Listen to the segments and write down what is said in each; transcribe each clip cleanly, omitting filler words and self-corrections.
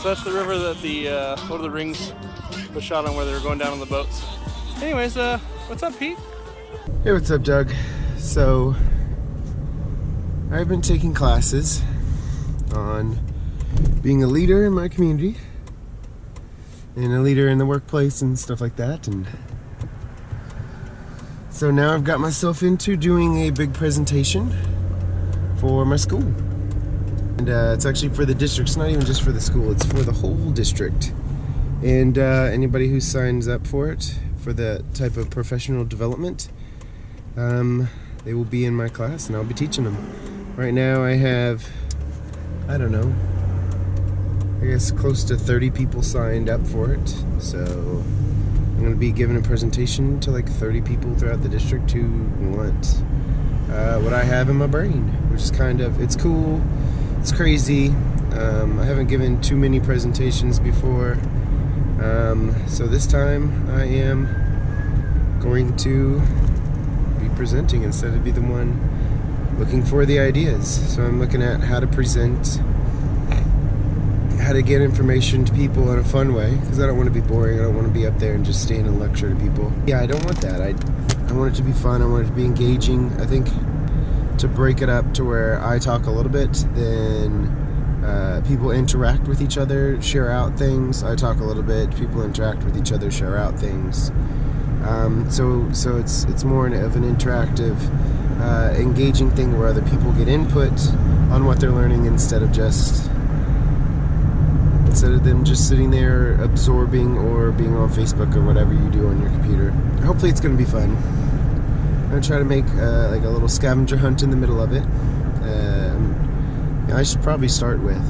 So that's the river that the Lord of the Rings was shot on, where they were going down on the boats. Anyways, what's up, Pete? Hey, what's up, Doug? So, I've been taking classes on being a leader in my community and a leader in the workplace and stuff like that. And so now I've got myself into doing a big presentation for my school. And it's actually for the district. It's not even just for the school, it's for the whole district. And anybody who signs up for it, for the type of professional development, they will be in my class and I'll be teaching them. Right now I have, I don't know, I guess close to 30 people signed up for it. So I'm going to be giving a presentation to like 30 people throughout the district who want what I have in my brain, which is kind of, it's cool, it's crazy. I haven't given too many presentations before, so this time I am going to be presenting instead of be the one looking for the ideas. So I'm looking at how to present, how to get information to people in a fun way, because I don't want to be boring. I don't want to be up there and just stand and lecture to people. Yeah, I don't want that. I want it to be fun. I want it to be engaging. I think to break it up to where I talk a little bit, then people interact with each other, share out things. I talk a little bit, people interact with each other, share out things. So it's more of an interactive, engaging thing where other people get input on what they're learning instead of them just sitting there absorbing or being on Facebook or whatever you do on your computer. Hopefully it's going to be fun. I'm going to try to make like a little scavenger hunt in the middle of it. I should probably start with,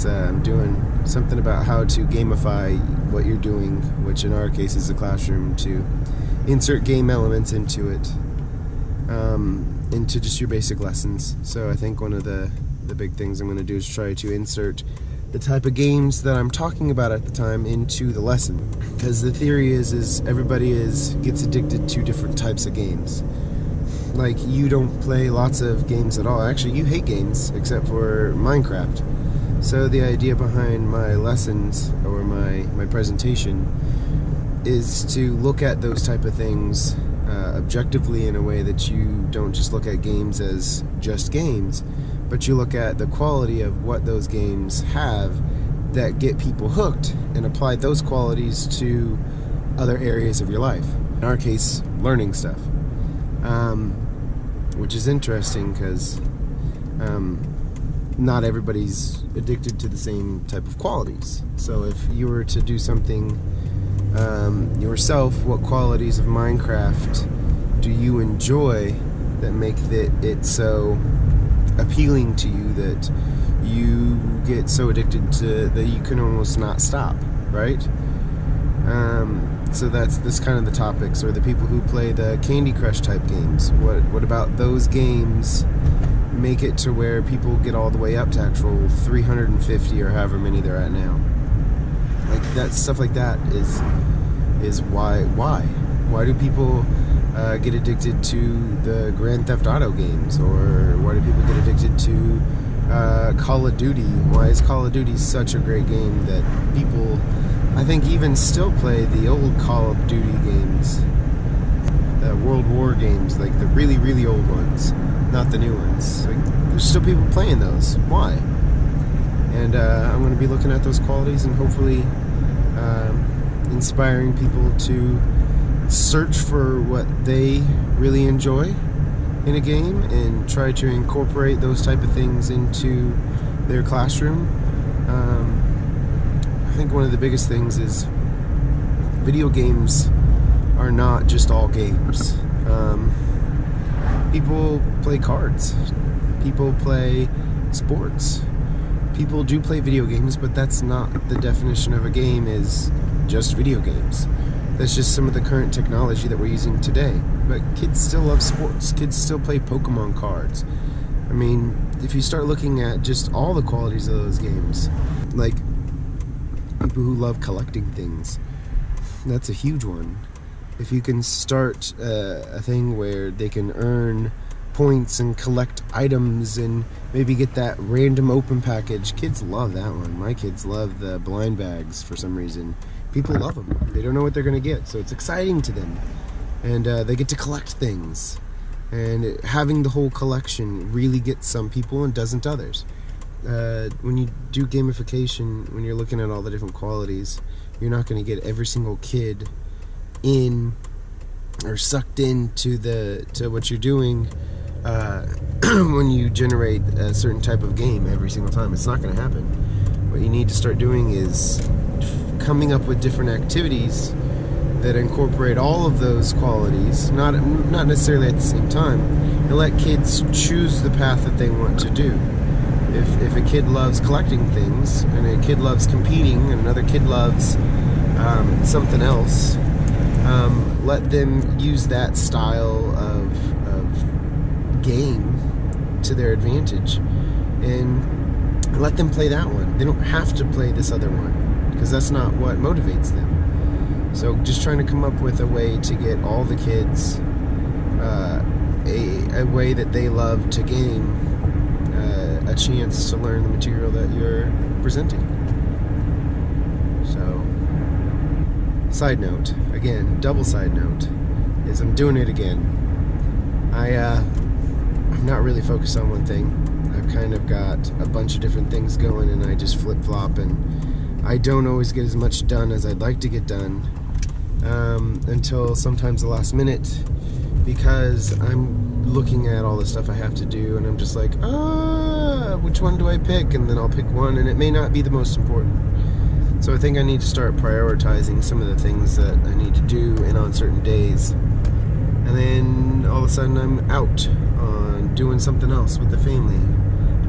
I'm doing something about how to gamify what you're doing, which in our case is a classroom, to insert game elements into it, into just your basic lessons. So I think one of the big things I'm going to do is try to insert the type of games that I'm talking about at the time into the lesson, because the theory is everybody gets addicted to different types of games. Like, you don't play lots of games at all. Actually, you hate games except for Minecraft. So the idea behind my lessons or my presentation is to look at those type of things objectively, in a way that you don't just look at games as just games, but you look at the quality of what those games have that get people hooked, and apply those qualities to other areas of your life. In our case, learning stuff. Which is interesting because not everybody's addicted to the same type of qualities. So if you were to do something yourself, what qualities of Minecraft do you enjoy that make it so appealing to you that you get so addicted to that you can almost not stop, right? So that's kind of the topics, or the people who play the Candy Crush type games. What about those games make it to where people get all the way up to actual 350 or however many they're at now? Like, that stuff like that is why do people get addicted to the Grand Theft Auto games, or why do people get addicted to Call of Duty? Why is Call of Duty such a great game that people, I think, even still play the old Call of Duty games, the World War games, like the really, really old ones, not the new ones. Like, there's still people playing those. Why? And I'm going to be looking at those qualities and hopefully inspiring people to search for what they really enjoy in a game and try to incorporate those type of things into their classroom. I think one of the biggest things is video games are not just all games. People play cards, people play sports, people do play video games, but that's not the definition of a game, is just video games. That's just some of the current technology that we're using today. But kids still love sports, kids still play Pokemon cards. I mean, if you start looking at just all the qualities of those games, like people who love collecting things, that's a huge one. If you can start a thing where they can earn points and collect items and maybe get that random open package. Kids love that one. My kids love the blind bags for some reason. People love them. They don't know what they're going to get, so it's exciting to them. And they get to collect things. And having the whole collection really gets some people and doesn't others. When you do gamification, when you're looking at all the different qualities, you're not going to get every single kid in or sucked into what you're doing when you generate a certain type of game every single time. It's not going to happen. What you need to start doing is coming up with different activities that incorporate all of those qualities, not necessarily at the same time, and let kids choose the path that they want to do. If a kid loves collecting things, and a kid loves competing, and another kid loves something else, let them use that style of game to their advantage, and let them play that one. They don't have to play this other one, because that's not what motivates them. So just trying to come up with a way to get all the kids a way that they love to game, a chance to learn the material that you're presenting. So, side note, again, double side note, is I'm doing it again. I'm not really focused on one thing. I've kind of got a bunch of different things going, and I just flip-flop, and I don't always get as much done as I'd like to get done until sometimes the last minute, because I'm looking at all the stuff I have to do, and I'm just like, which one do I pick? And then I'll pick one, and it may not be the most important. So I think I need to start prioritizing some of the things that I need to do and on certain days. And then all of a sudden I'm out on doing something else with the family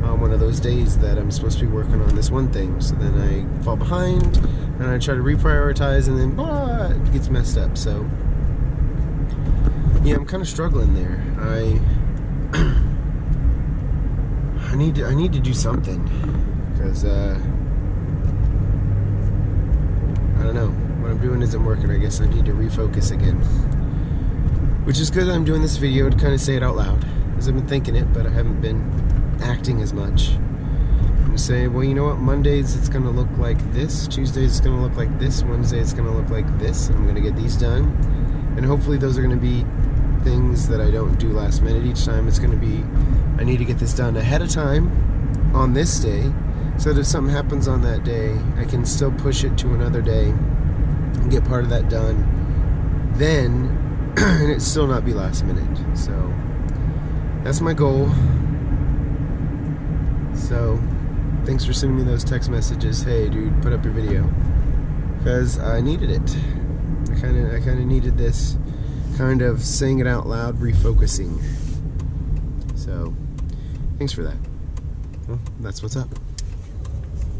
on one of those days that I'm supposed to be working on this one thing. So then I fall behind, and I try to reprioritize, and then it gets messed up. So yeah, I'm kind of struggling there. I need to do something, because I don't know, what I'm doing isn't working. I guess I need to refocus again, which is good that I'm doing this video to kind of say it out loud, because I've been thinking it, but I haven't been acting as much. I'm saying, well, you know what, Mondays it's going to look like this, Tuesdays it's going to look like this, Wednesday it's going to look like this, I'm going to get these done, and hopefully those are going to be things that I don't do last minute each time. It's going to be, I need to get this done ahead of time on this day, so that if something happens on that day, I can still push it to another day and get part of that done then, and it still not be last minute. So that's my goal. So thanks for sending me those text messages. Hey dude, put up your video, because I needed it. I kind of needed this kind of saying it out loud, refocusing. So thanks for that. Well, that's what's up.